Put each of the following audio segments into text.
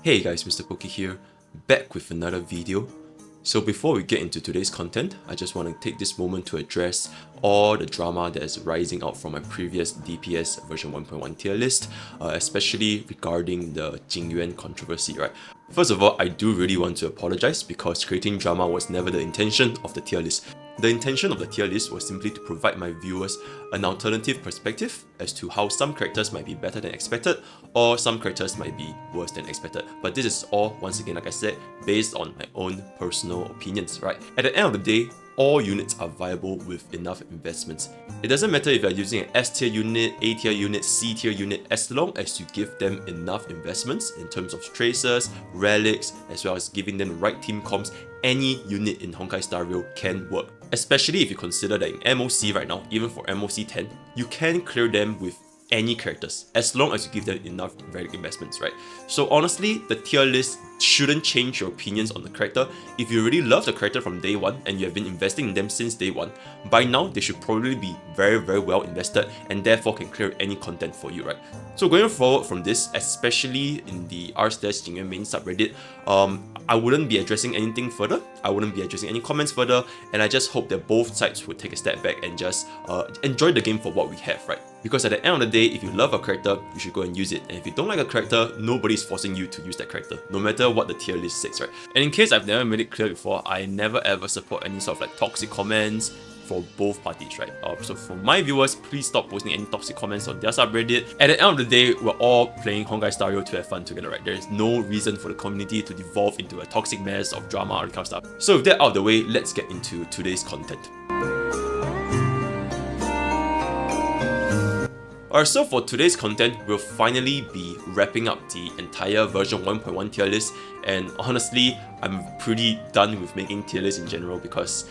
Hey guys, Mr. Poki here, back with another video. So before we get into today's content, I just want to take this moment to address all the drama that is rising out from my previous DPS version 1.1 tier list, especially regarding the Tingyun controversy, right? First of all, I do really want to apologize because creating drama was never the intention of the tier list. The intention of the tier list was simply to provide my viewers an alternative perspective as to how some characters might be better than expected or some characters might be worse than expected. But this is all, once again, like I said, based on my own personal opinions, right? At the end of the day, all units are viable with enough investments. It doesn't matter if you're using an S tier unit, A tier unit, C tier unit, as long as you give them enough investments in terms of tracers, relics, as well as giving them the right team comps, any unit in Honkai Star Rail can work. Especially if you consider that in MOC right now, even for MOC 10, you can clear them with any characters as long as you give them enough relic investments, right? So honestly, the tier list shouldn't change your opinions on the character. If you really love the character from day one and you have been investing in them since day one, by now they should probably be very well invested and therefore can clear any content for you, right? So going forward from this, especially in the r/Tingyun main subreddit, I wouldn't be addressing anything further. I wouldn't be addressing any comments further, and I just hope that both sides would take a step back and just enjoy the game for what we have, right? Because at the end of the day, if you love a character, you should go and use it. And if you don't like a character, nobody's forcing you to use that character, no matter what the tier list says, right? And in case I've never made it clear before, I never ever support any sort of like toxic comments for both parties, right? So for my viewers, please stop posting any toxic comments on their subreddit. At the end of the day, we're all playing Honkai Star Rail to have fun together, right? There is no reason for the community to devolve into a toxic mess of drama or that kind of stuff. So with that out of the way, let's get into today's content. Alright, so for today's content, we'll finally be wrapping up the entire version 1.1 tier list, and honestly, I'm pretty done with making tier lists in general because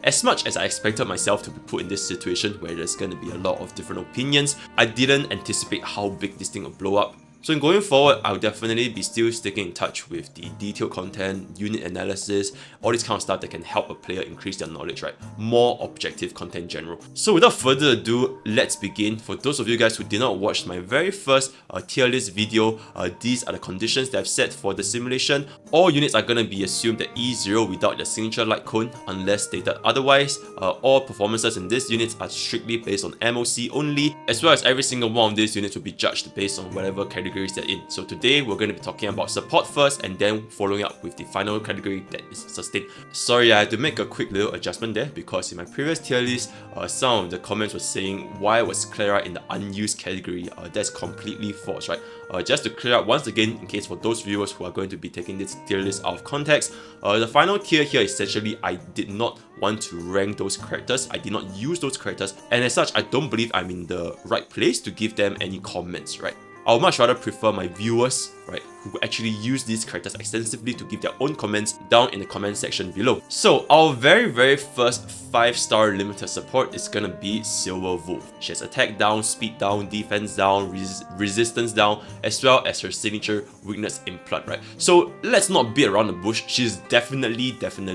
as much as I expected myself to be put in this situation where there's going to be a lot of different opinions, I didn't anticipate how big this thing would blow up. So in going forward, I'll definitely be still sticking in touch with the detailed content, unit analysis, all this kind of stuff that can help a player increase their knowledge, right? More objective content in general. So without further ado, let's begin. For those of you guys who did not watch my very first tier list video, these are the conditions that I've set for the simulation. All units are going to be assumed at E0 without the signature light cone unless stated otherwise. All performances in these units are strictly based on MOC only, as well as every single one of these units will be judged based on whatever categories they're in. So today we're going to be talking about support first and then following up with the final category that is sustained. Sorry, I had to make a quick little adjustment there because in my previous tier list, some of the comments were saying why was Clara in the unused category. That's completely false, right? Just to clear up once again, in case for those viewers who are going to be taking this tier list out of context, the final tier here essentially I did not want to rank those characters, I did not use those characters, and as such I don't believe I'm in the right place to give them any comments, right? I would much rather prefer my viewers, right, who actually use these characters extensively to give their own comments down in the comment section below. So our very first 5-star limited support is gonna be Silver Wolf. She has attack down, speed down, defense down, resistance down, as well as her signature weakness implant, right? So let's not beat around the bush, she's definitely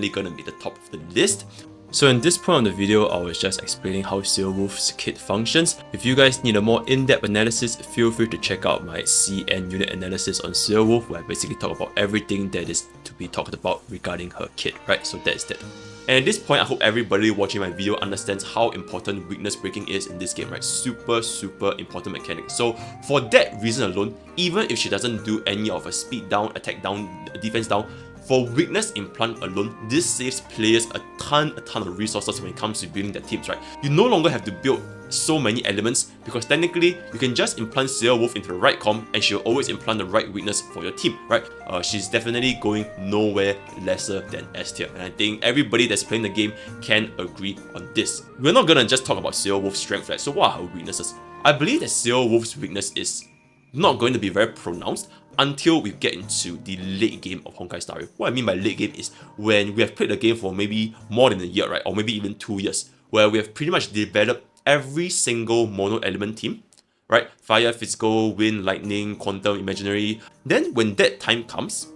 gonna be the top of the list. So in this point of the video, I was just explaining how Silver Wolf's kit functions. If you guys need a more in-depth analysis, feel free to check out my CN unit analysis on Silver Wolf, where I basically talk about everything that is to be talked about regarding her kit, right? So that's that. And at this point, I hope everybody watching my video understands how important weakness breaking is in this game, right? Super important mechanic. So for that reason alone, even if she doesn't do any of a speed down, attack down, defense down, for weakness implant alone, this saves players a ton of resources when it comes to building their teams, right? You no longer have to build so many elements because technically you can just implant Silver Wolf into the right comp and she'll always implant the right weakness for your team, right? She's definitely going nowhere lesser than S tier, and I think everybody that's playing the game can agree on this. We're not gonna just talk about Silver Wolf's strength, right? So what are her weaknesses? I believe that Silver Wolf's weakness is not going to be very pronounced until we get into the late game of Honkai Star Rail. What I mean by late game is when we have played the game for maybe more than a year, right? Or maybe even 2 years, where we have pretty much developed every single mono element team, right? Fire, physical, wind, lightning, quantum, imaginary. Then when that time comes,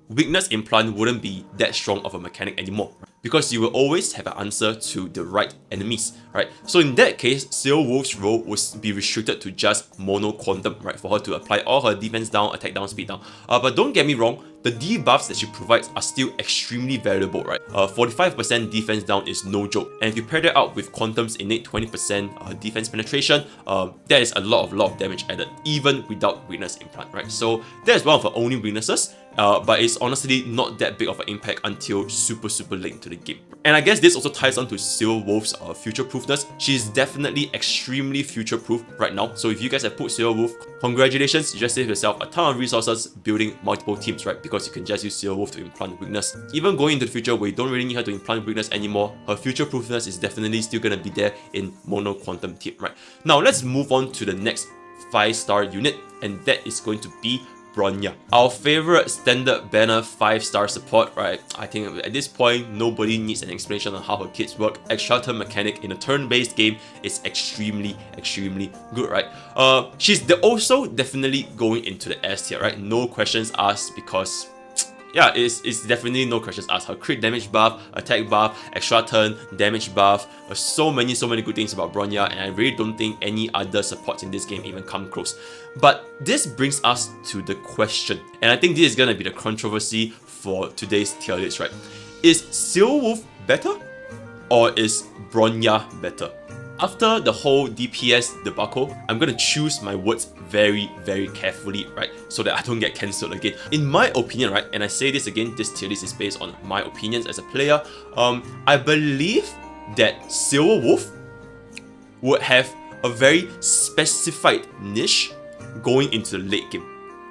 weakness implant wouldn't be that strong of a mechanic anymore because you will always have an answer to the right enemies, right? So in that case, Silver Wolf's role would be restricted to just mono quantum, right? For her to apply all her defense down, attack down, speed down. But don't get me wrong, the debuffs that she provides are still extremely valuable, right? 45% defense down is no joke. And if you pair that out with Quantum's innate 20% defense penetration, that is a lot of damage added, even without weakness implant, right? So that is one of her only weaknesses. But it's honestly not that big of an impact until super late into the game. And I guess this also ties on to Silver Wolf's future-proofness. She's definitely extremely future-proof right now. So if you guys have put Silver Wolf, congratulations, you just saved yourself a ton of resources building multiple teams, right? Because you can just use Silver Wolf to implant weakness. Even going into the future where you don't really need her to implant weakness anymore, her future-proofness is definitely still gonna be there in mono quantum team, right? Now let's move on to the next 5-star unit, and that is going to be Bronya, our favorite standard banner 5-star support, right? I think at this point, nobody needs an explanation on how her kits work. Extra turn mechanic in a turn-based game is extremely good, right? She's also definitely going into the S tier, right? No questions asked, because yeah, it's definitely no questions asked. Her crit damage buff, attack buff, extra turn, damage buff. So many good things about Bronya, and I really don't think any other supports in this game even come close. But this brings us to the question, and I think this is gonna be the controversy for today's tier list, right? Is Silver Wolf better, or is Bronya better? After the whole DPS debacle, I'm gonna choose my words very carefully, right? So that I don't get cancelled again. In my opinion, right, and I say this again, this tier list is based on my opinions as a player. I believe that Silver Wolf would have a very specified niche going into the late game,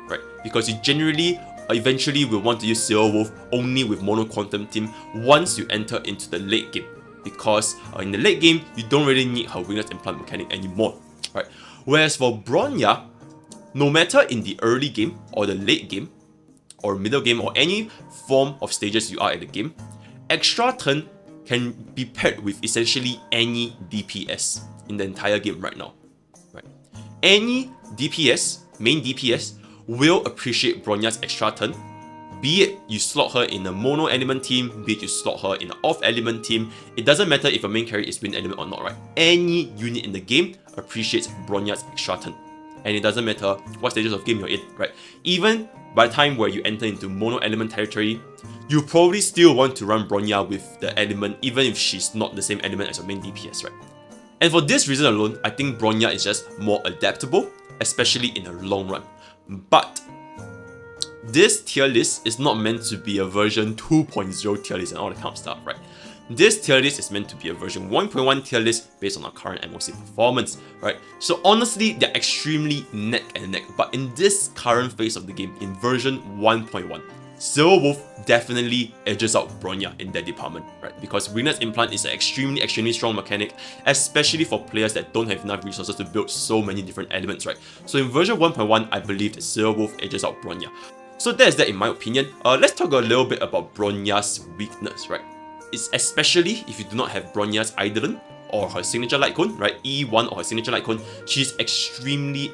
right? Because you generally eventually will want to use Silver Wolf only with mono quantum team once you enter into the late game. Because in the late game, you don't really need her weakness implant mechanic anymore, right? Whereas for Bronya, no matter in the early game or the late game or middle game or any form of stages you are in the game, extra turn can be paired with essentially any DPS in the entire game right now, right? Any DPS, main DPS, will appreciate Bronya's extra turn. Be it you slot her in a mono element team, be it you slot her in an off element team, it doesn't matter if a main carry is wind element or not, right? Any unit in the game appreciates Bronya's extra turn. And it doesn't matter what stages of game you're in, right? Even by the time where you enter into mono element territory, you probably still want to run Bronya with the element, even if she's not the same element as your main DPS, right? And for this reason alone, I think Bronya is just more adaptable, especially in the long run. But this tier list is not meant to be a version 2.0 tier list and all that kind of stuff, right? This tier list is meant to be a version 1.1 tier list based on our current MOC performance, right? So honestly, they're extremely neck and neck, but in this current phase of the game, in version 1.1, Silver Wolf definitely edges out Bronya in that department, right? Because weakness implant is an extremely strong mechanic, especially for players that don't have enough resources to build so many different elements, right? So in version 1.1, I believe that Silver Wolf edges out Bronya. So that is that in my opinion. Let's talk a little bit about Bronya's weakness, right? It's especially if you do not have Bronya's Eidolon or her signature light cone, right? E1 or her signature light cone, she's extremely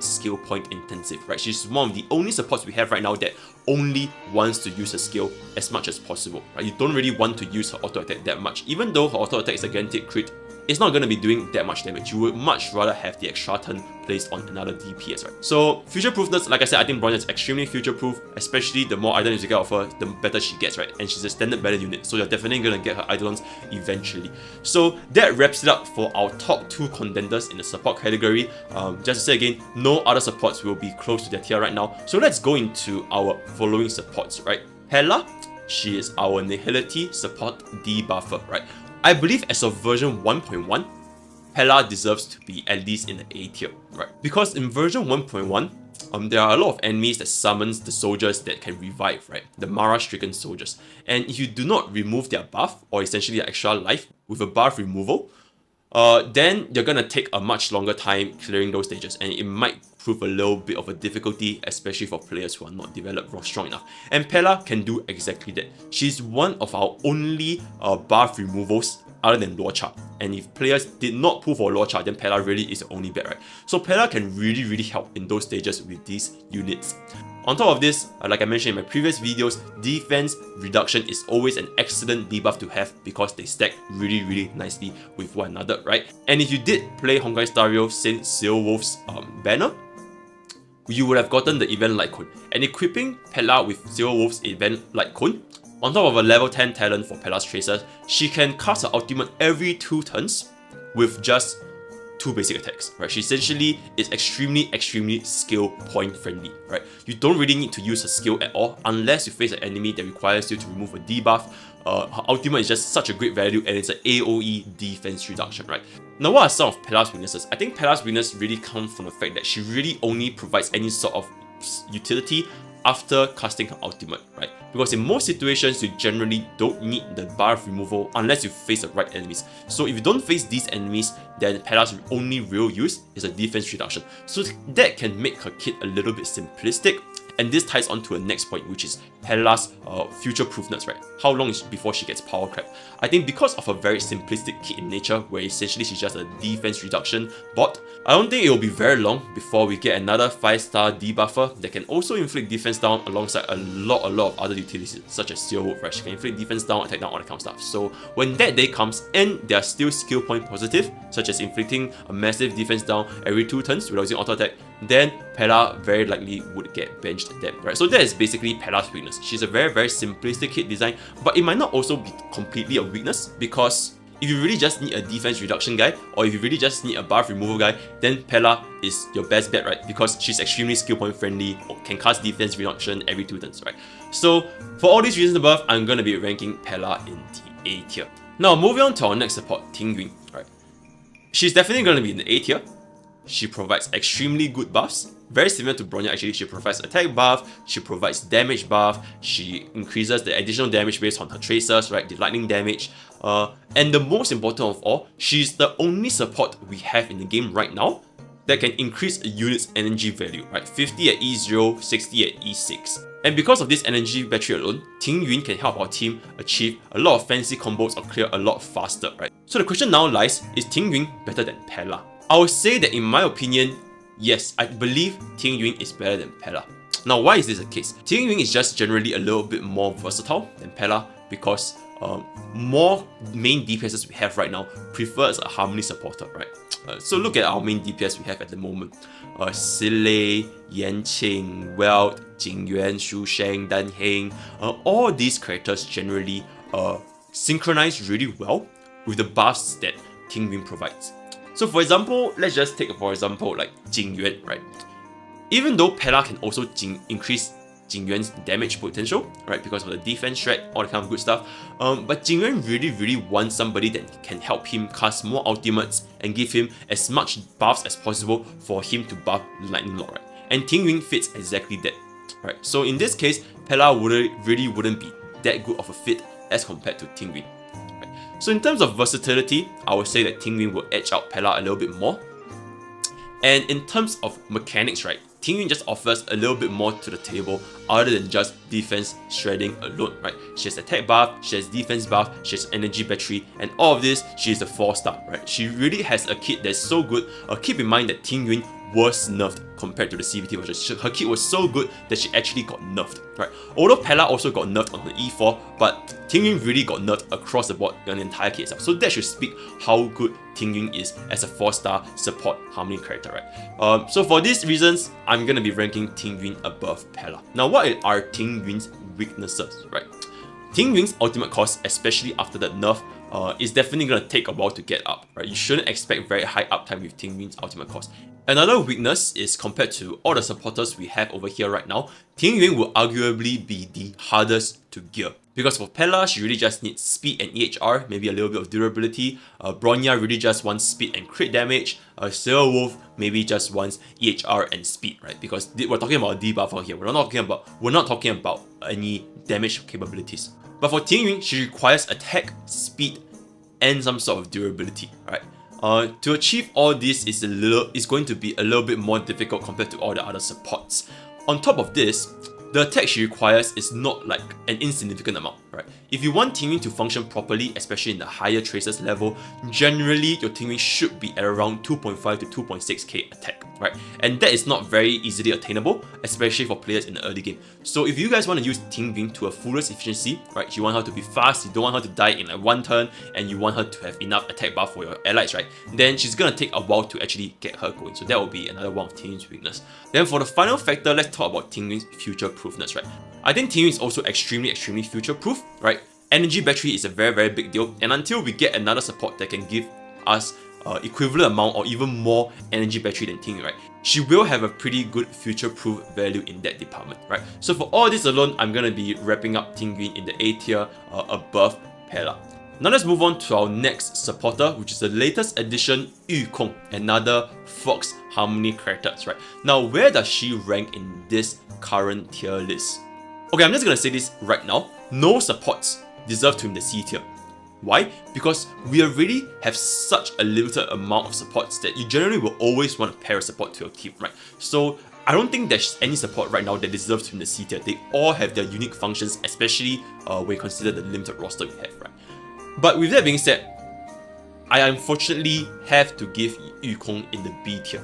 skill point intensive, right? She's one of the only supports we have right now that only wants to use her skill as much as possible, right? You don't really want to use her auto attack that much. Even though her auto attack is a guaranteed crit, it's not going to be doing that much damage. You would much rather have the extra turn placed on another DPS, right? So future-proofness, like I said, I think Bronya is extremely future-proof, especially the more Eidolons you get off her, the better she gets, right? And she's a standard battle unit, so you're definitely going to get her Eidolons eventually. So that wraps it up for our top 2 contenders in the support category. Just to say again, no other supports will be close to their tier right now. So let's go into our following supports, right? Pela, she is our Nihility support debuffer, right? I believe as of version 1.1, Pela deserves to be at least in the A tier, right? Because in version 1.1, there are a lot of enemies that summons the soldiers that can revive, right? The Mara-stricken soldiers. And if you do not remove their buff, or essentially their extra life, with a buff removal, then you're gonna take a much longer time clearing those stages, and it might prove a little bit of a difficulty, especially for players who are not developed or strong enough. And Pela can do exactly that. She's one of our only buff removals other than Luocha. And if players did not pull for Luocha, then Pela really is the only bet, right? So Pela can really help in those stages with these units. On top of this, like I mentioned in my previous videos, defense reduction is always an excellent debuff to have because they stack really nicely with one another, right? And if you did play Honkai Star Rail Saint Seowolf's banner, you would have gotten the event light cone. And equipping Pela with Seowolf's event light cone, on top of a level 10 talent for Pela's Tracer, she can cast her ultimate every 2 turns with just 2 basic attacks, right? She essentially is extremely skill point friendly, right? You don't really need to use her skill at all unless you face an enemy that requires you to remove a debuff. Her ultimate is just such a great value and it's an AoE defense reduction, right? Now, what are some of Pela's weaknesses? I think Pela's weakness really comes from the fact that she really only provides any sort of utility after casting her ultimate, right? Because in most situations, you generally don't need the buff removal unless you face the right enemies. So if you don't face these enemies, then Pela's only real use is a defense reduction. So that can make her kit a little bit simplistic. And this ties on to a next point, which is Pela's future-proofness, right? How long is before she gets power crept? I think because of a very simplistic kit in nature, where essentially she's just a defense reduction bot, I don't think it will be very long before we get another 5-star debuffer that can also inflict defense down alongside a lot of other utilities, such as Steel Wolf, right? She can inflict defense down, attack down, all that kind of stuff. So when that day comes and they are still skill point positive, such as inflicting a massive defense down every 2 turns without using auto attack, then Pela very likely would get benched then, right? So that is basically Pela's weakness. She's a very simplistic kit design, but it might not also be completely a weakness, because if you really just need a defense reduction guy, or if you really just need a buff removal guy, then Pela is your best bet, right? Because she's extremely skill point friendly, or can cast defense reduction every 2 turns, right? So for all these reasons above, I'm gonna be ranking Pela in the A tier. Now moving on to our next support, Tingyun, right? She's definitely gonna be in the A tier. She provides extremely good buffs, very similar to Bronya actually. She provides attack buff, she provides damage buff, she increases the additional damage based on her tracers, right, the lightning damage, and the most important of all, she's the only support we have in the game right now that can increase a unit's energy value, right, 50 at E0, 60 at E6. And because of this energy battery alone, Tingyun can help our team achieve a lot of fancy combos or clear a lot faster, right? So the question now lies, is Tingyun better than Pela? I would say that in my opinion, yes, I believe Tingyun is better than Pela. Now, why is this the case? Tingyun is just generally a little bit more versatile than Pela because more main DPSs we have right now prefers a Harmony supporter, right? So look at our main DPS we have at the moment. Sile, Yanqing, Welt, Jingyuan, Shu Sheng, Dan Heng, all these characters generally synchronize really well with the buffs that Tingyun provides. So for example, let's just take for example like Jingyuan, right? Even though Pela can also increase Jingyuan's damage potential, right, because of the defense strat, all that kind of good stuff, but Jingyuan really wants somebody that can help him cast more ultimates and give him as much buffs as possible for him to buff Lightning Lord, right? And Tingyun fits exactly that, right? So in this case, Pela really wouldn't be that good of a fit as compared to Tingyun. So in terms of versatility, I would say that Tingyun will edge out Pela a little bit more. And in terms of mechanics, right, Tingyun just offers a little bit more to the table other than just defense shredding alone, right? She has attack buff, she has defense buff, she has energy battery, and all of this, she is a 4-star, right? She really has a kit that's so good. Keep in mind that Tingyun was nerfed compared to the CVT version. Her kit was so good that she actually got nerfed, right? Although Pela also got nerfed on her E4, but Tingyun really got nerfed across the board on the entire kit itself. So that should speak how good Tingyun is as a 4-star support Harmony character, right? So for these reasons, I'm gonna be ranking Tingyun above Pela. Now, what are Tingyun's weaknesses, right? Tingyun's ultimate cost, especially after the nerf, is definitely gonna take a while to get up, right? You shouldn't expect very high uptime with Tingyun's ultimate cost. Another weakness is compared to all the supporters we have over here right now, Tingyun will arguably be the hardest to gear. Because for Pela, she really just needs speed and EHR, maybe a little bit of durability. Bronya really just wants speed and crit damage. Silver Wolf maybe just wants EHR and speed, right? Because we're talking about a debuffer here. We're not talking about any damage capabilities. But for Tingyun, she requires attack, speed, and some sort of durability, right? To achieve all this is going to be a little bit more difficult compared to all the other supports. On top of this, the attack she requires is not like an insignificant amount, right? If you want Tingyun to function properly, especially in the higher Tracers level, generally your Tingyun should be at around 2.5 to 2.6k attack, right? And that is not very easily attainable, especially for players in the early game. So if you guys want to use Tingyun to a fullest efficiency, right? You want her to be fast, you don't want her to die in like one turn, and you want her to have enough attack buff for your allies, right? Then she's gonna take a while to actually get her going. So that will be another one of Tingyun's weakness. Then for the final factor, let's talk about Tingyun's future-proofness, right? I think Tingyun is also extremely future-proof, right? Energy battery is a very big deal, and until we get another support that can give us equivalent amount or even more energy battery than Tingyun, right? She will have a pretty good future-proof value in that department, right? So for all this alone, I'm gonna be wrapping up Tingyun in the A tier above Pela. Now let's move on to our next supporter, which is the latest addition, Yukong, another Fox Harmony characters, right? Now, where does she rank in this current tier list? Okay, I'm just gonna say this right now. No supports deserve to be in the C tier. Why? Because we already have such a limited amount of supports that you generally will always want to pair a support to your team, right? So I don't think there's any support right now that deserves to be in the C tier. They all have their unique functions, especially when you consider the limited roster we have, right? But with that being said, I unfortunately have to give Yukong in the B tier.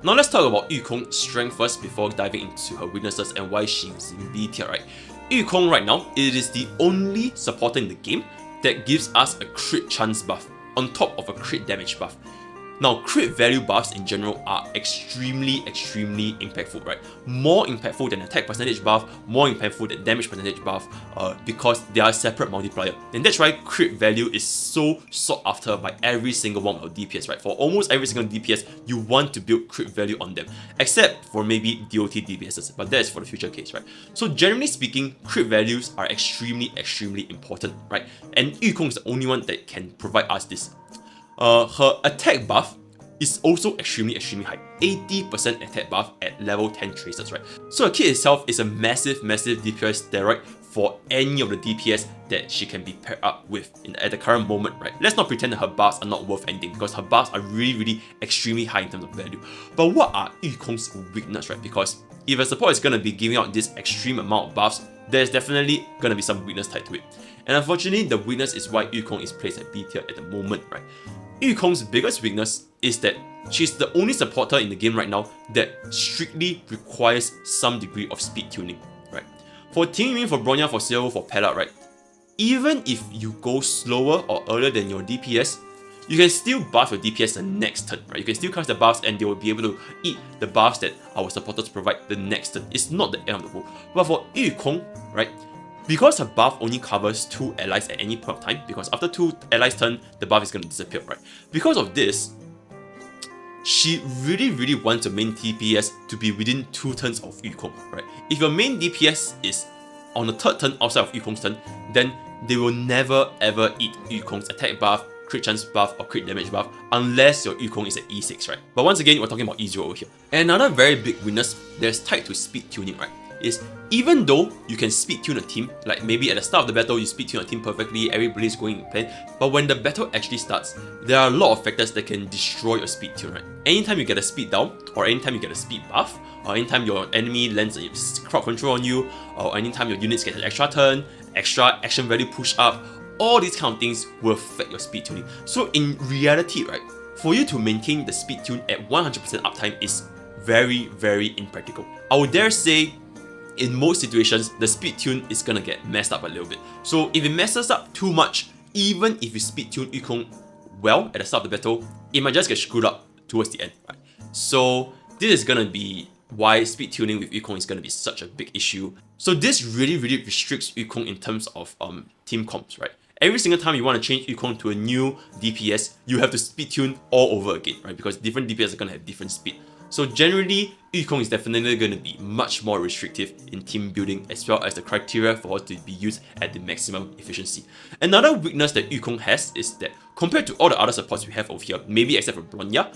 Now let's talk about Yukong's strength first before diving into her weaknesses and why she's in B tier, right? Yukong right now, it is the only supporter in the game that gives us a crit chance buff on top of a crit damage buff. Now, crit value buffs in general are extremely impactful, right? More impactful than attack percentage buff, more impactful than damage percentage buff, because they are a separate multiplier. And that's why crit value is so sought after by every single one of our DPS, right? For almost every single DPS, you want to build crit value on them, except for maybe DOT DPSs, but that is for the future case, right? So generally speaking, crit values are extremely important, right? And Yukong is the only one that can provide us this. Her attack buff is also extremely high, 80% attack buff at level 10 Tracers, right? So her kit itself is a massive DPS steroid for any of the DPS that she can be paired up with at the current moment, right? Let's not pretend that her buffs are not worth anything, because her buffs are really extremely high in terms of value. But what are Yukong's weakness, right? Because if a support is going to be giving out this extreme amount of buffs, there's definitely going to be some weakness tied to it. And unfortunately, the weakness is why Yukong is placed at B tier at the moment, right? Yukong's biggest weakness is that she's the only supporter in the game right now that strictly requires some degree of speed tuning, right? For Tingyun, for Bronya, for Silver, for Pela, right? Even if you go slower or earlier than your DPS, you can still buff your DPS the next turn, right? You can still cast the buffs and they will be able to eat the buffs that our supporters provide the next turn. It's not the end of the world. But for Yukong, right? Because her buff only covers 2 allies at any point of time, because after 2 allies turn, the buff is going to disappear, right? Because of this, she really wants your main DPS to be within 2 turns of Yukong, right? If your main DPS is on the 3rd turn outside of Yukong's turn, then they will never ever eat Yukong's attack buff, crit chance buff, or crit damage buff unless your Yukong is at E6, right? But once again, we're talking about E0 over here. And another very big weakness that's tied to speed tuning, right? Is even though you can speed tune a team, like maybe at the start of the battle you speed tune a team perfectly, everybody's going in plan, but when the battle actually starts, there are a lot of factors that can destroy your speed tune, right? Anytime you get a speed down, or anytime you get a speed buff, or anytime your enemy lands a crowd control on you, or anytime your units get an extra turn, extra action value push up, all these kind of things will affect your speed tuning. So in reality, right, for you to maintain the speed tune at 100% uptime is very impractical. I would dare say, in most situations, the speed tune is gonna get messed up a little bit. So if it messes up too much, even if you speed tune Yukong well at the start of the battle, it might just get screwed up towards the end, right? So this is gonna be why speed tuning with Yukong is gonna be such a big issue. So this really restricts Yukong in terms of team comps, right? Every single time you want to change Yukong to a new DPS, you have to speed tune all over again, right? Because different DPS are gonna have different speed. So generally, Yukong is definitely going to be much more restrictive in team building, as well as the criteria for her to be used at the maximum efficiency. Another weakness that Yukong has is that compared to all the other supports we have over here, maybe except for Bronya,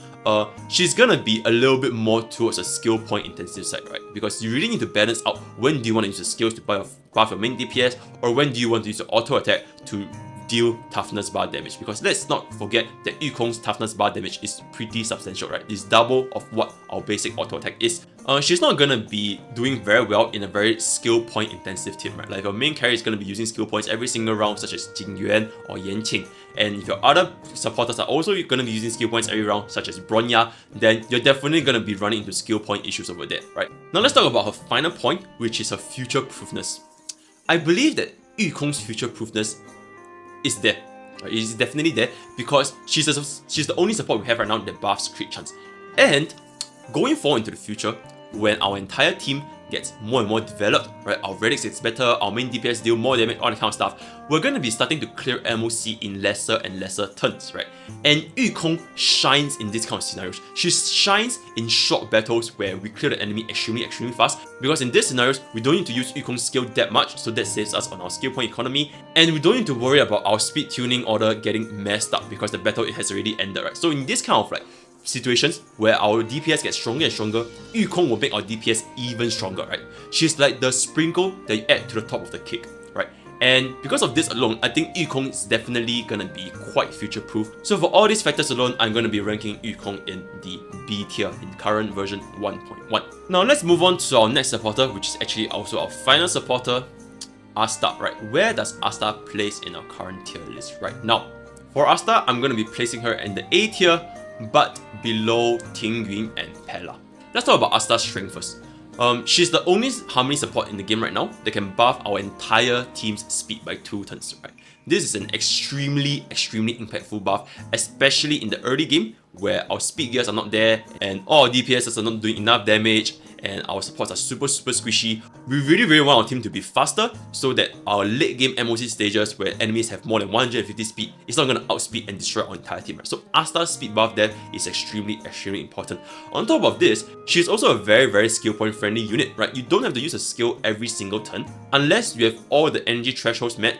she's going to be a little bit more towards a skill point intensive side, right? Because you really need to balance out when do you want to use the skills to buff your main DPS, or when do you want to use the auto attack to deal toughness bar damage, because let's not forget that Yukong's toughness bar damage is pretty substantial, right? It's double of what our basic auto attack is, she's not gonna be doing very well in a very skill point intensive team, right? Like your main carry is gonna be using skill points every single round, such as Tingyun or Yanqing. And if your other supporters are also gonna be using skill points every round, such as Bronya, then you're definitely gonna be running into skill point issues over there, right? Now let's talk about her final point, which is her future-proofness. I believe that Yukong's future-proofness is there. Right? It is definitely there because she's the only support we have right now that buffs crit chance. And going forward into the future, when our entire team gets more and more developed, right? Our relics gets better, our main DPS deal more damage, all that kind of stuff. We're gonna be starting to clear MOC in lesser and lesser turns, right? And Yukong shines in this kind of scenarios. She shines in short battles where we clear the enemy extremely fast, because in these scenarios, we don't need to use Yukong's skill that much, so that saves us on our skill point economy, and we don't need to worry about our speed tuning order getting messed up because the battle has already ended, right? So in this kind of like situations where our DPS gets stronger and stronger, Yukong will make our DPS even stronger, right? She's like the sprinkle that you add to the top of the cake, right? And because of this alone, I think Yukong is definitely gonna be quite future-proof. So for all these factors alone, I'm gonna be ranking Yukong in the B tier in current version 1.1. Now let's move on to our next supporter, which is actually also our final supporter, Asta, right? Where does Asta place in our current tier list right now? For Asta, I'm gonna be placing her in the A tier, but below Tingyun and Pela. Let's talk about Asta's strength first. She's the only harmony support in the game right now that can buff our entire team's speed by 2 turns, right? This is an extremely impactful buff, especially in the early game where our speed gears are not there and all our DPS are not doing enough damage and our supports are super squishy. We really want our team to be faster so that our late game MOC stages where enemies have more than 150 speed, it's not going to outspeed and destroy our entire team, right? So Asta's speed buff there is extremely important. On top of this, she's also a very skill point friendly unit, right? You don't have to use a skill every single turn unless you have all the energy thresholds met.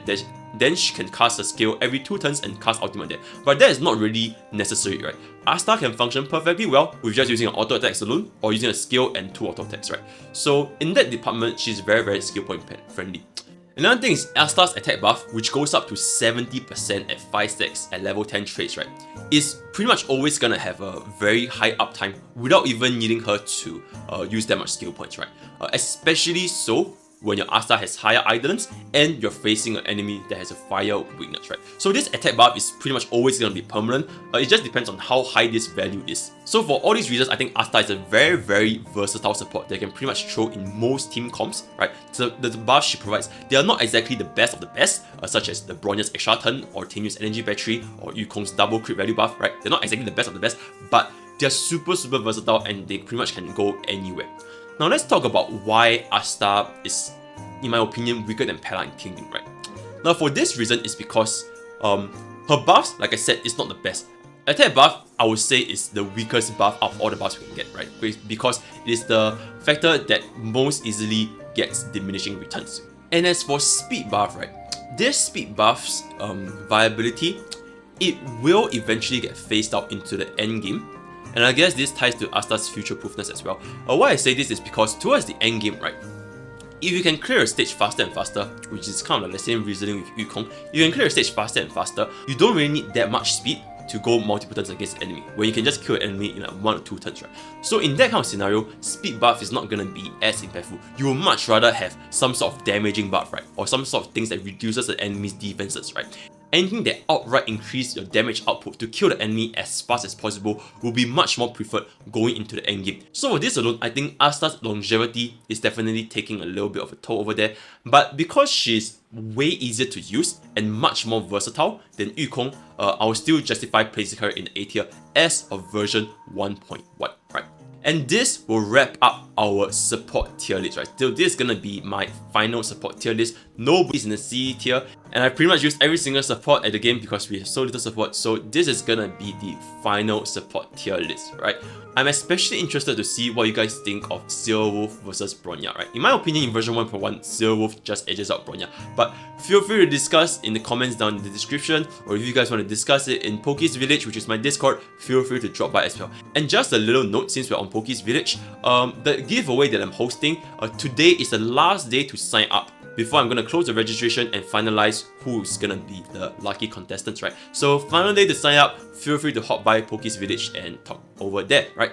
Then she can cast a skill every 2 turns and cast ultimate there. But that is not really necessary, right? Asta can function perfectly well with just using an auto attacks alone or using a skill and 2 auto attacks, right? So in that department, she's very skill point friendly. Another thing is Asta's attack buff, which goes up to 70% at 5 stacks at level 10 traits, right? Is pretty much always gonna have a very high uptime without even needing her to use that much skill points, right? Especially so when your Asta has higher idleness and you're facing an enemy that has a fire weakness, right? So this attack buff is pretty much always going to be permanent. It just depends on how high this value is. So for all these reasons, I think Asta is a very versatile support that can pretty much throw in most team comps, right? So the buffs she provides, they are not exactly the best of the best, such as the Bronya's extra turn or Tingyun's energy battery or Yukong's double crit value buff, right? They're not exactly the best of the best, but they're super versatile and they pretty much can go anywhere. Now let's talk about why Asta is, in my opinion, weaker than Pela and Tingyun, right? Now for this reason is because her buffs, like I said, is not the best. Attack buff, I would say, is the weakest buff of all the buffs we can get, right? Because it is the factor that most easily gets diminishing returns. And as for speed buff, right? This speed buff's viability, it will eventually get phased out into the end game. And I guess this ties to Asta's future-proofness as well. Why I say this is because towards the end game, right, if you can clear a stage faster and faster, which is kind of like the same reasoning with Yukong, you can clear a stage faster and faster, you don't really need that much speed to go multiple turns against an enemy, where you can just kill an enemy in like 1 or 2 turns, right? So in that kind of scenario, speed buff is not going to be as impactful. You would much rather have some sort of damaging buff, right? Or some sort of things that reduces the enemy's defenses, right? Anything that outright increase your damage output to kill the enemy as fast as possible will be much more preferred going into the end game. So for this alone, I think Asta's longevity is definitely taking a little bit of a toll over there. But because she's way easier to use and much more versatile than Yukong, I will still justify placing her in A tier as of version 1.1, right? And this will wrap up our support tier list, right? So this is gonna be my final support tier list. Nobody's in the C tier, and I pretty much used every single support at the game because we have so little support. So this is gonna be the final support tier list, right? I'm especially interested to see what you guys think of Wolf versus Bronya, right? In my opinion, in version 1.1, Wolf just edges out Bronya. But feel free to discuss in the comments down in the description, or if you guys want to discuss it in Poke's Village, which is my Discord, feel free to drop by as well. And just a little note, since we're on Poke's Village, the giveaway that I'm hosting, today is the last day to sign up before I'm going to close the registration and finalize who's going to be the lucky contestants, right? So final day to sign up, feel free to hop by Poke's Village and talk over there, right?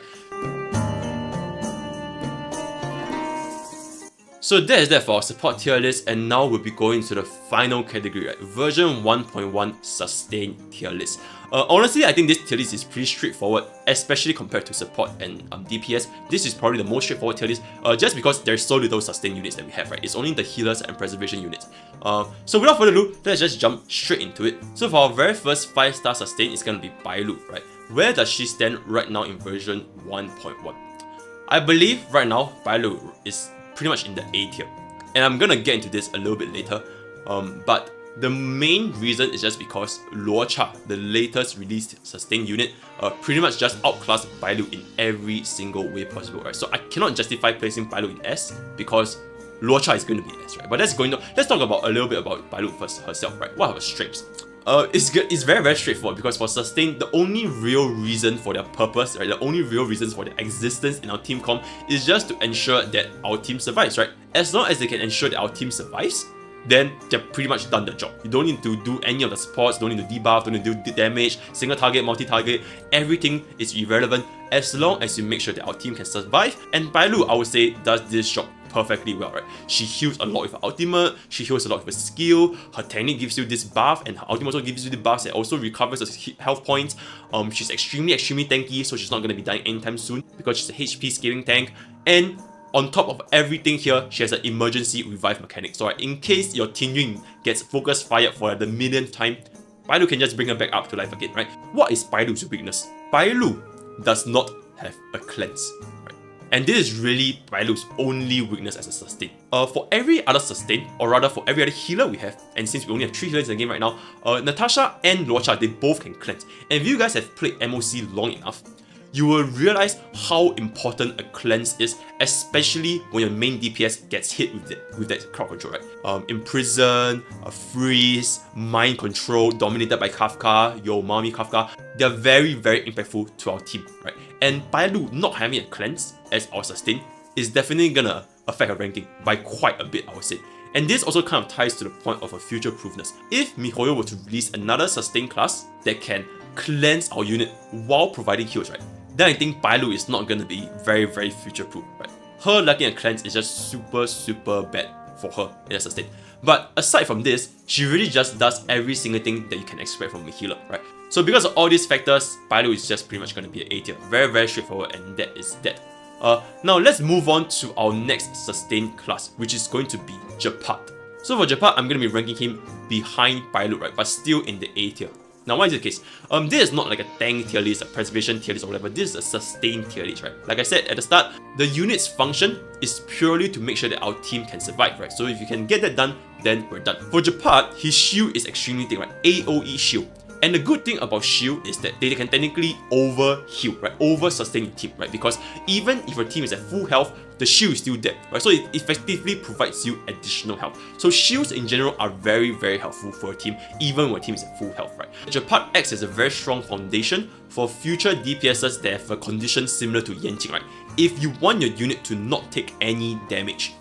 So that is that for our support tier list, and now we'll be going to the final category, right? Version 1.1 sustain tier list. Honestly, I think this tier list is pretty straightforward, especially compared to support and DPS. This is probably the most straightforward tier list, just because there's so little sustain units that we have, right? It's only the healers and preservation units. So without further ado, let's just jump straight into it. So for our very first 5-star sustain, it's gonna be Bailu, right? Where does she stand right now in version 1.1? I believe right now Bailu is pretty much in the A tier, and I'm gonna get into this a little bit later. But the main reason is just because Luocha, the latest released sustain unit, pretty much just outclassed Bailu in every single way possible, right? So I cannot justify placing Bailu in S because Luocha is going to be S, right? But let's talk about a little bit about Bailu first herself, right? What are her strengths? It's very straightforward, because for sustain, the only real reason for their purpose, right, the only real reasons for their existence in our team comp is just to ensure that our team survives, right? As long as they can ensure that our team survives, then they're pretty much done the job. You don't need to do any of the supports, don't need to debuff, don't need to do damage, single target, multi-target, everything is irrelevant as long as you make sure that our team can survive. And Bailu, I would say, does this job perfectly well, right? She heals a lot with her ultimate, she heals a lot with her skill, her technique gives you this buff, and her ultimate also gives you the buffs that also recovers the health points. She's extremely tanky, so she's not going to be dying anytime soon because she's a HP scaling tank. And on top of everything here, she has an emergency revive mechanic. So in case your Tingyun gets focus fired for the millionth time, Bailu can just bring her back up to life again, right? What is Bailu's weakness? Bailu does not have a cleanse, right? And this is really Bailu's only weakness as a sustain. For every other sustain, or rather for every other healer we have, and since we only have 3 healers in the game right now, Natasha and Luocha, they both can cleanse. And if you guys have played MOC long enough, you will realize how important a cleanse is, especially when your main DPS gets hit with that crowd control, right? Imprison, freeze, mind control, dominated by Kafka, yo mommy Kafka, they're very impactful to our team, right? And Bailu not having a cleanse as our sustain is definitely gonna affect her ranking by quite a bit, I would say. And this also kind of ties to the point of her future-proofness. If miHoYo were to release another sustain class that can cleanse our unit while providing heals, right, then I think Bailu is not going to be very future-proof, right? Her lacking a cleanse is just super bad for her in a sustain. But aside from this, she really just does every single thing that you can expect from a healer, right? So because of all these factors, Bailu is just pretty much going to be an A tier. Very straightforward, and that is that. Now let's move on to our next sustain class, which is going to be Gepard. So for Gepard, I'm going to be ranking him behind Bailu, right? But still in the A tier. Now, why is it the case? This is not like a tank tier list, a preservation tier list or whatever. This is a sustain tier list, right? Like I said at the start, the unit's function is purely to make sure that our team can survive, right? So if you can get that done, then we're done. For Gepard, his shield is extremely thick, right? AoE shield. And the good thing about shield is that they can technically over heal, right? Over sustain your team, right? Because even if your team is at full health, the shield is still dead, right? So it effectively provides you additional health. So shields in general are very helpful for a team, even when a team is at full health, right? Gepard acts as a very strong foundation for future DPSs that have a condition similar to Yanqing, right? If you want your unit to not take any damage,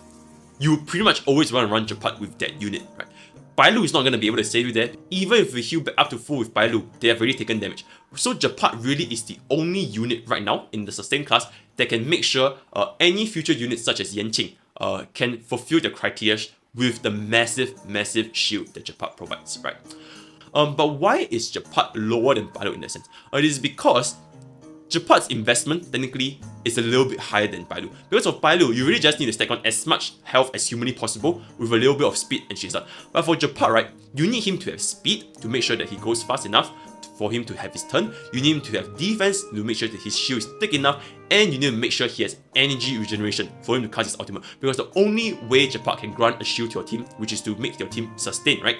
you pretty much always want to run Gepard with that unit, right? Bailu is not going to be able to save you there. Even if we heal back up to full with Bailu, they have already taken damage. So Gepard really is the only unit right now in the sustain class that can make sure any future units such as Yanqing can fulfill the criteria with the massive shield that Gepard provides, right? But why is Gepard lower than Bailu in that sense? It is because Gepard's investment technically is a little bit higher than Bailu. Because of Bailu, you really just need to stack on as much health as humanly possible with a little bit of speed and chase up. But for Gepard, right, you need him to have speed to make sure that he goes fast enough for him to have his turn. You need him to have defense to make sure that his shield is thick enough, and you need to make sure he has energy regeneration for him to cast his ultimate. Because the only way Gepard can grant a shield to your team, which is to make your team sustain, right,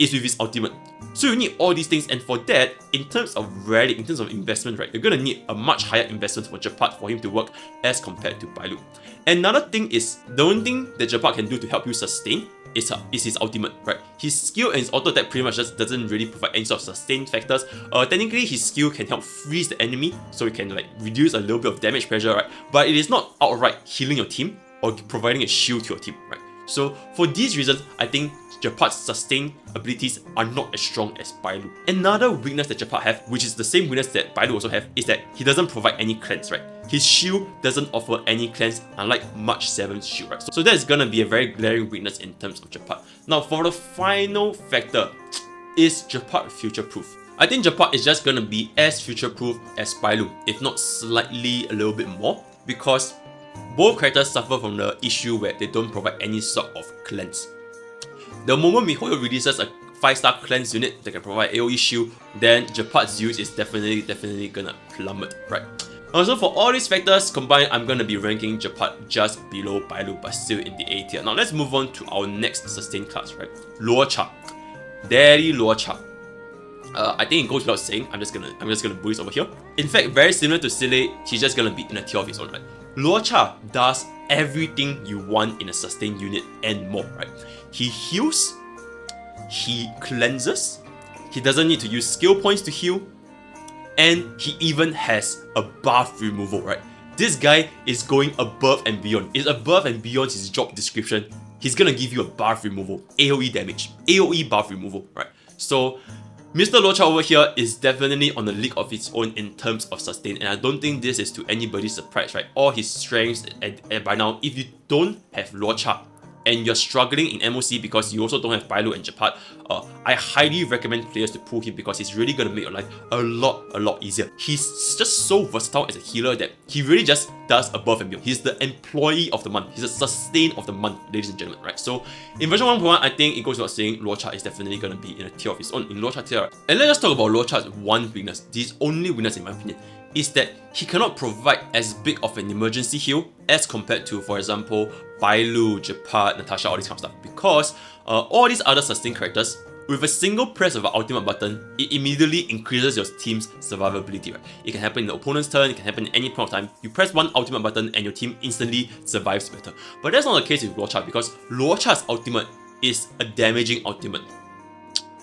is with his ultimate. So you need all these things, and for that, in terms of relic, in terms of investment, right, you're gonna need a much higher investment for Gepard for him to work as compared to Bailu. Another thing is, the only thing that Gepard can do to help you sustain is his ultimate, right? His skill and his auto attack pretty much just doesn't really provide any sort of sustain factors. Technically, his skill can help freeze the enemy, so it can like reduce a little bit of damage pressure, right? But it is not outright healing your team or providing a shield to your team, right? So for these reasons, I think Gepard's sustain abilities are not as strong as Bailu. Another weakness that Gepard have, which is the same weakness that Bailu also have, is that he doesn't provide any cleanse, right? His shield doesn't offer any cleanse, unlike March 7's shield, right? So that's gonna be a very glaring weakness in terms of Gepard. Now for the final factor, is Gepard future-proof? I think Gepard is just gonna be as future-proof as Bailu, if not slightly a little bit more, because both characters suffer from the issue where they don't provide any sort of cleanse. The moment MiHoYo releases a 5-star cleanse unit that can provide AoE shield, then Gepard's use is definitely gonna plummet, right? Also, for all these factors combined, I'm gonna be ranking Gepard just below Bailu, but still in the A tier. Now let's move on to our next sustain class, right? Luocha. Daddy Luocha. I think it goes without saying, I'm just gonna bully this over here. In fact, very similar to Sile, he's just gonna be in a tier of his own, right? Luocha does everything you want in a sustain unit and more, right? He heals, he cleanses, he doesn't need to use skill points to heal, and he even has a buff removal, right? This guy is going above and beyond. It's above and beyond his job description. He's gonna give you a buff removal, AoE damage, AoE buff removal, right? So Mr. Luocha over here is definitely on a league of its own in terms of sustain, and I don't think this is to anybody's surprise, right? All his strengths, and by now, if you don't have Luocha and you're struggling in MOC because you also don't have Bailu and Gepard, I highly recommend players to pull him because he's really gonna make your life a lot easier. He's just so versatile as a healer that he really just does above and beyond. He's the employee of the month. He's a sustain of the month, ladies and gentlemen, right? So in version 1.1, I think it goes without saying Luocha is definitely gonna be in a tier of his own, in Luocha tier. Right? And let's just talk about Luocha's one weakness, his only weakness in my opinion, is that he cannot provide as big of an emergency heal as compared to, for example, Bailu, Gepard, Natasha, all this kind of stuff. Because all these other sustain characters, with a single press of an ultimate button, it immediately increases your team's survivability, right? It can happen in the opponent's turn, it can happen at any point of time. You press one ultimate button and your team instantly survives better. But that's not the case with Luocha because Luocha's ultimate is a damaging ultimate.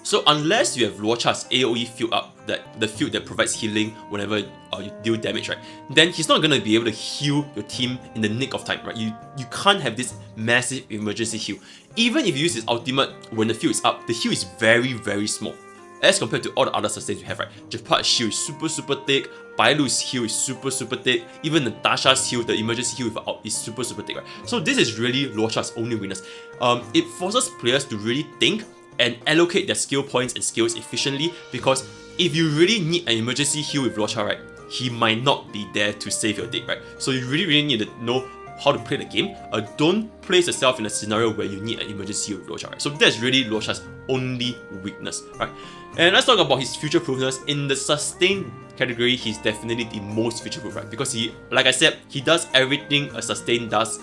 So unless you have Luocha's AoE field up, the field that provides healing whenever you deal damage, right, then he's not gonna be able to heal your team in the nick of time, right? You can't have this massive emergency heal. Even if you use his ultimate when the field is up, the heal is very small as compared to all the other sustains you have, right? Gepard's shield is super thick, Bailu's heal is super thick, even Natasha's heal, the emergency heal with out is super thick, right? So this is really Luocha's only weakness. It forces players to really think and allocate their skill points and skills efficiently, because if you really need an emergency heal with Luocha, right, he might not be there to save your day, right? So you really need to know how to play the game. Don't place yourself in a scenario where you need an emergency heal with Luocha, right? So that's really Luocha's only weakness, right? And let's talk about his future-proofness. In the sustain category, he's definitely the most future-proof, right? Because he, like I said, he does everything a sustain does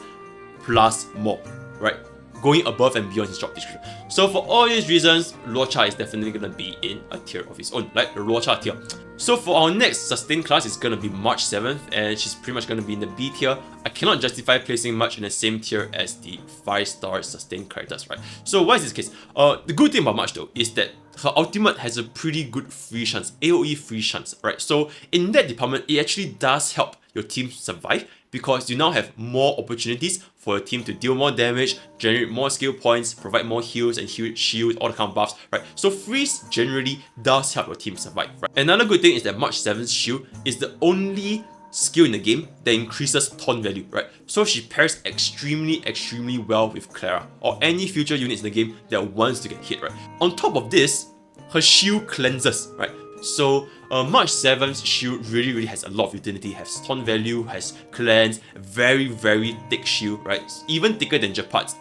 plus more, right? Going above and beyond his job description. So for all these reasons, Luocha is definitely gonna be in a tier of his own, like the Luocha tier. So for our next sustain class, it's gonna be March 7th, and she's pretty much gonna be in the B tier. I cannot justify placing March in the same tier as the 5-star sustain characters, right? So why is this case? The good thing about March though is that her ultimate has a pretty good free chance, AoE free chance, right? So in that department, it actually does help your team survive, because you now have more opportunities for your team to deal more damage, generate more skill points, provide more heals and shields, all the kind of buffs, right? So freeze generally does help your team survive, right? Another good thing is that March 7's shield is the only skill in the game that increases taunt value, right? So she pairs extremely well with Clara or any future units in the game that wants to get hit, right? On top of this, her shield cleanses, right? So March 7's shield really has a lot of utility, has taunt value, has cleanse, very thick shield, right? Even thicker than Gepard's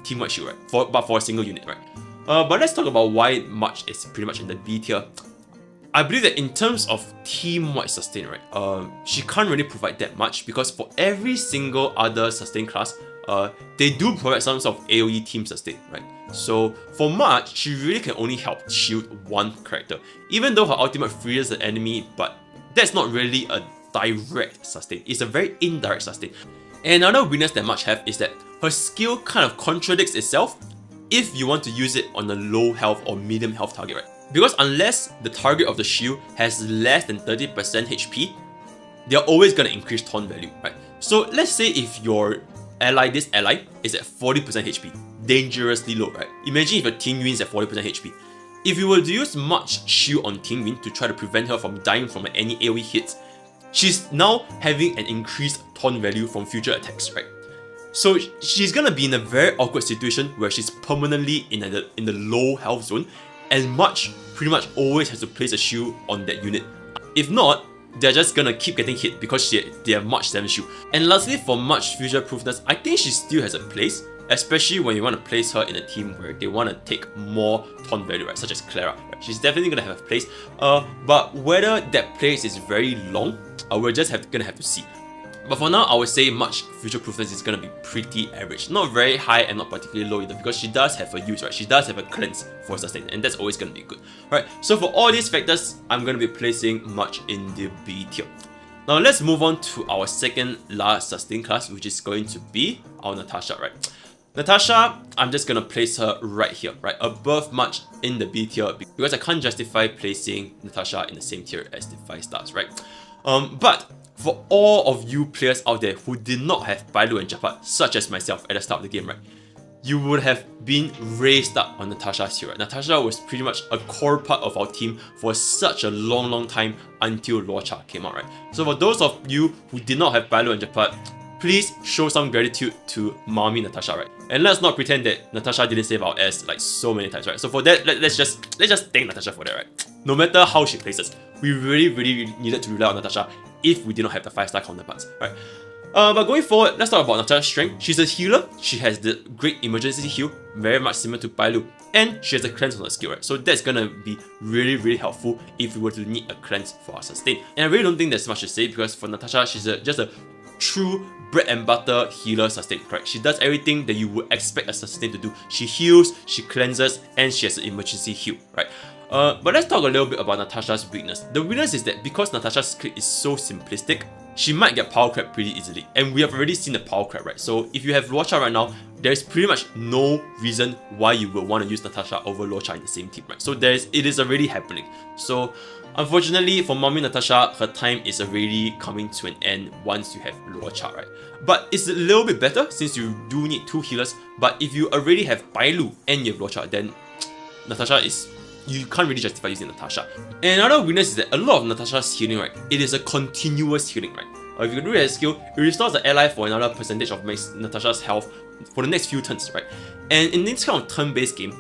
team-wide shield, right? But for a single unit, right? But let's talk about why March is pretty much in the B tier. I believe that in terms of team-wide sustain, right, she can't really provide that much, because for every single other sustain class, they do provide some sort of AoE team sustain, right? So for March, she really can only help shield one character, even though her ultimate frees the enemy, but that's not really a direct sustain. It's a very indirect sustain. And another weakness that March have is that her skill kind of contradicts itself if you want to use it on a low health or medium health target, right? Because unless the target of the shield has less than 30% HP, they're always gonna increase taunt value, right? So let's say if your ally, this ally, is at 40% HP. Dangerously low, right? Imagine if your Tingyun is at 40% HP. If you were to use much shield on Tingyun to try to prevent her from dying from any AoE hits, she's now having an increased taunt value from future attacks, right? So she's gonna be in a very awkward situation where she's permanently in the low health zone, and pretty much always has to place a shield on that unit. If not, they're just gonna keep getting hit because they have much 7 shield. And lastly, for much future proofness, I think she still has a place, especially when you want to place her in a team where they want to take more taunt value, right? Such as Clara. Right? She's definitely gonna have a place. But whether that place is very long, we're just gonna have to see. But for now, I would say much future proofness is gonna be pretty average. Not very high and not particularly low either, because she does have a use, right? She does have a cleanse for sustain, and that's always gonna be good. Right? So for all these factors, I'm gonna be placing much in the B tier. Now let's move on to our second last sustain class, which is going to be our Natasha, right? Natasha, I'm just gonna place her right here, right? Above much in the B tier, because I can't justify placing Natasha in the same tier as the 5 stars, right? But for all of you players out there who did not have Bailu and Gepard, such as myself at the start of the game, right? You would have been raised up on Natasha's here, right? Natasha was pretty much a core part of our team for such a long time until Luocha came out, right? So for those of you who did not have Bailu and Gepard, please show some gratitude to Mommy Natasha, right? And let's not pretend that Natasha didn't save our ass like so many times, right? So for that, let's just thank Natasha for that, right? No matter how she places, we really needed to rely on Natasha if we did not have the 5-star counterparts, right? But going forward, let's talk about Natasha's strength. She's a healer. She has the great emergency heal, very much similar to Bailu, and she has a cleanse on her skill, right? So that's gonna be really helpful if we were to need a cleanse for our sustain. And I really don't think there's much to say, because for Natasha, she's just a true bread and butter healer sustain, correct? She does everything that you would expect a sustain to do. She heals, she cleanses, and she has an emergency heal, right? But let's talk a little bit about Natasha's weakness. The weakness is that because Natasha's kit is so simplistic, she might get power crept pretty easily, and we have already seen the power crept, right? So if you have Luocha right now, there's pretty much no reason why you would want to use Natasha over Luocha in the same team, right? So it is already happening. So unfortunately for Mommy Natasha, her time is already coming to an end once you have Luocha, right? But it's a little bit better since you do need 2 healers. But if you already have Bailu and you have Luocha, then Natasha you can't really justify using Natasha. And another weakness is that a lot of Natasha's healing, right, it is a continuous healing, right? If you do that skill, it restores the ally for another percentage of Natasha's health for the next few turns, right? And in this kind of turn-based game,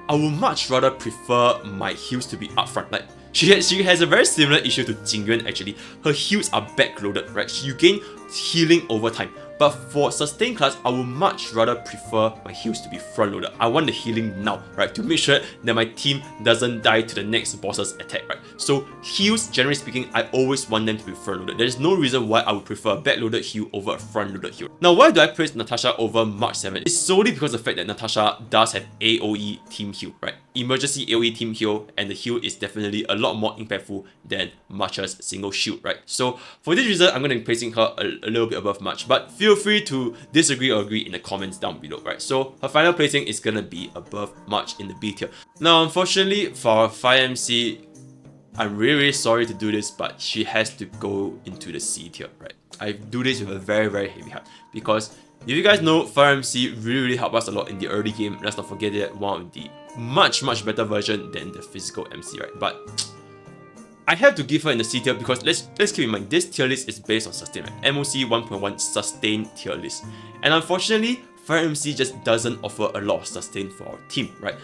I would much rather prefer my heals to be upfront. Like she has a very similar issue to Tingyun actually. Her heals are backloaded, right? You gain healing over time. But for sustain class, I would much rather prefer my heals to be front loaded. I want the healing now, right? To make sure that my team doesn't die to the next boss's attack, right? So heals, generally speaking, I always want them to be front loaded. There's no reason why I would prefer a backloaded heal over a front loaded heal. Now, why do I praise Natasha over March 7? It's solely because of the fact that Natasha does have AoE team heal, right? Emergency AoE team heal, and the heal is definitely a lot more impactful than March's single shield, right? So for this reason, I'm going to be placing her a little bit above March, but feel free to disagree or agree in the comments down below, right? So her final placing is going to be above March in the B tier. Now, unfortunately for 5MC, I'm really sorry to do this, but she has to go into the C tier, right? I do this with a very heavy heart, because if you guys know, 5MC really helped us a lot in the early game. Let's not forget that one of the much better version than the physical MC, right? But I have to give her in the C tier because let's keep in mind, this tier list is based on sustain, right? MOC 1.1 sustain tier list. And unfortunately, 5MC just doesn't offer a lot of sustain for our team, right?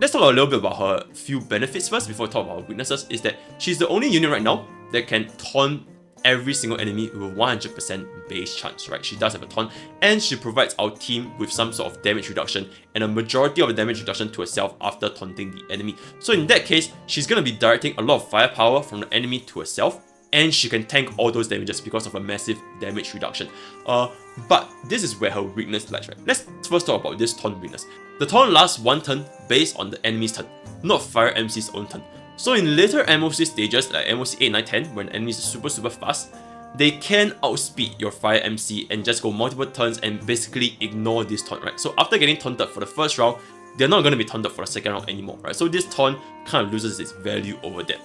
Let's talk a little bit about her few benefits first before we talk about her weaknesses. Is that she's the only unit right now that can taunt every single enemy with 100% base chance, right? She does have a taunt, and she provides our team with some sort of damage reduction and a majority of the damage reduction to herself after taunting the enemy. So in that case, she's gonna be directing a lot of firepower from the enemy to herself, and she can tank all those damages because of a massive damage reduction. But this is where her weakness lies, right? Let's first talk about this taunt weakness. The taunt lasts 1 turn based on the enemy's turn, not Fire MC's own turn. So in later MOC stages like MOC 8, 9, 10, when enemies are super fast, they can outspeed your Fire MC and just go multiple turns and basically ignore this taunt, right? So after getting taunted for the first round, they're not going to be taunted for the second round anymore, right? So this taunt kind of loses its value over that.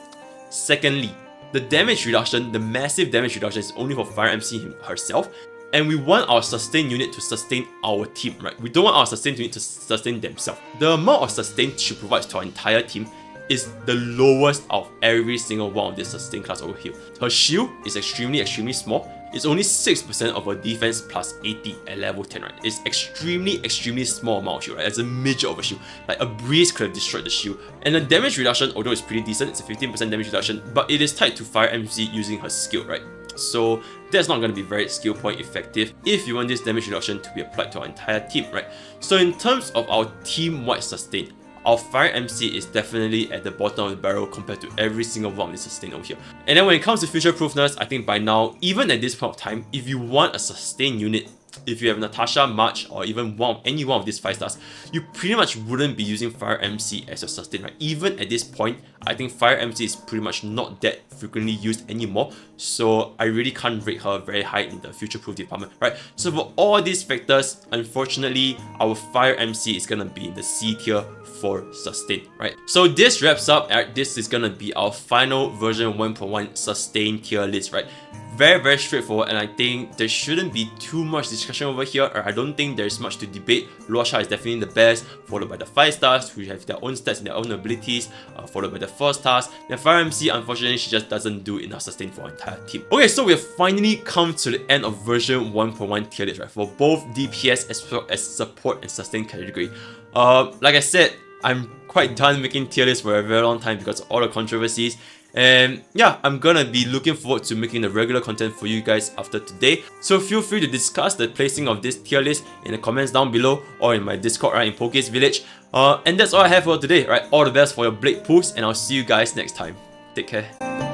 Secondly, the damage reduction, the massive damage reduction is only for Fire MC herself, And we want our sustain unit to sustain our team, right? We don't want our sustain unit to sustain themselves. The amount of sustain she provides to our entire team is the lowest of every single one of this sustain class over here. Her shield is extremely small. It's only 6% of her defense plus 80 at level 10, right? It's extremely small amount of shield, right? It's a midget of a shield. Like a breeze could have destroyed the shield. And the damage reduction, although it's pretty decent, it's a 15% damage reduction, but it is tied to Fire MC using her skill, right? So that's not going to be very skill point effective if you want this damage reduction to be applied to our entire team, right? So in terms of our team-wide sustain, our Fire MC is definitely at the bottom of the barrel compared to every single one of the sustain over here. And then when it comes to future proofness, I think by now, even at this point of time, if you want a sustain unit, if you have Natasha, March, or even any one of these 5 stars, you pretty much wouldn't be using Fire MC as your sustain, right? Even at this point, I think Fire MC is pretty much not that frequently used anymore, so I really can't rate her very high in the future proof department, right? So for all these factors, unfortunately, our Fire MC is gonna be in the C tier for sustain, right? So this wraps up, this is gonna be our final version 1.1 sustain tier list, right? Very straightforward, and I think there shouldn't be too much discussion over here, or I don't think there's much to debate. Luocha is definitely the best, followed by the 5 stars, who have their own stats and their own abilities, followed by the 4 stars. Then Fire MC, unfortunately, she just doesn't do enough sustain for our entire team. Okay, so we have finally come to the end of version 1.1 tier list, right? For both DPS as well as support and sustain category. Like I said, I'm quite done making tier lists for a very long time because of all the controversies. And yeah, I'm gonna be looking forward to making the regular content for you guys after today. So feel free to discuss the placing of this tier list in the comments down below or in my Discord, right, in Poke's Village. And that's all I have for today, right? All the best for your Blade pulls, and I'll see you guys next time. Take care.